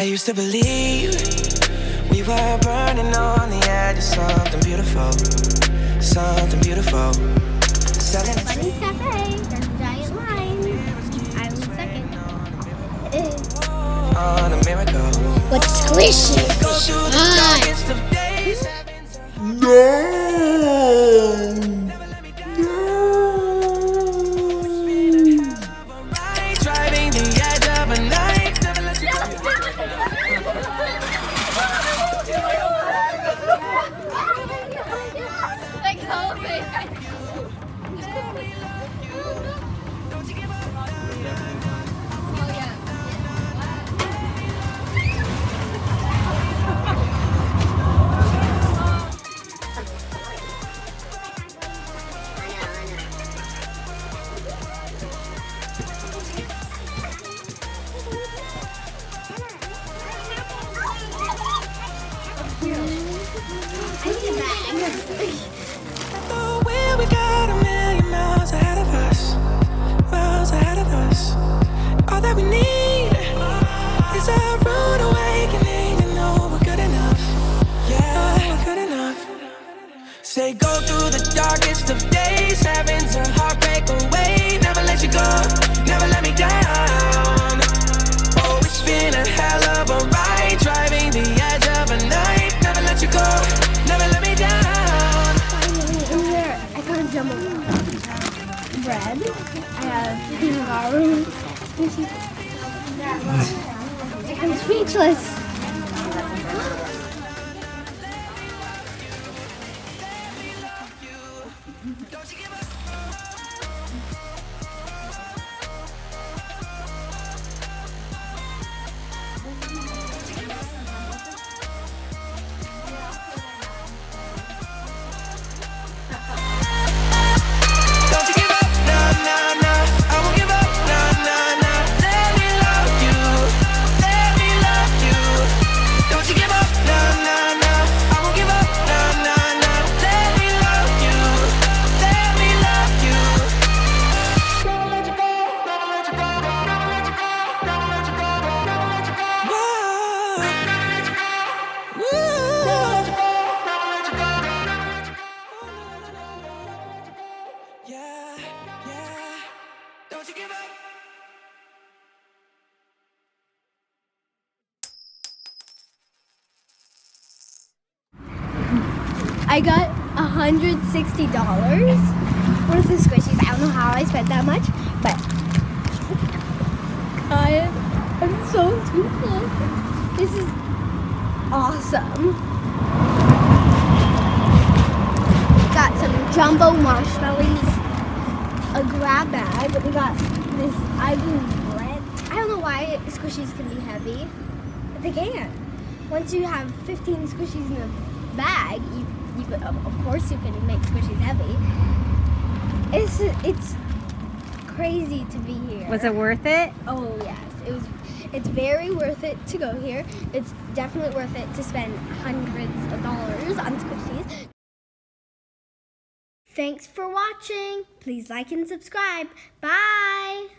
I used to believe we were burning on the edge of something beautiful, something beautiful. Bunny's Cafe, there's a giant line. I'm second. On a miracle. What's squishy? Driving the edge of a night. We got a million miles ahead of us, miles ahead of us. All that we need is a rude awakening to know we're good enough. Yeah, we're good enough. Say go through the darkest of days. Heaven's a heartbreak away. Never let you go, never let me down. Oh, it's been a hell of a ride, driving the edge of a night. Never let you go, never let me down. I found jumbo bread. I have kangaroo. I'm speechless. I got $160 worth of squishies. I don't know how I spent that much, but I'm so speechless. This is awesome. Got some jumbo marshmallows, a grab bag. We got this ivory bread. I don't know why squishies can be heavy, but they can. Once you have 15 squishies in a bag, of course you can make squishies heavy. It's crazy to be here. Was it worth it? Oh yes, it's very worth it to go here. It's definitely worth it to spend hundreds of dollars on squishies. Thanks for watching. Please like and subscribe. Bye.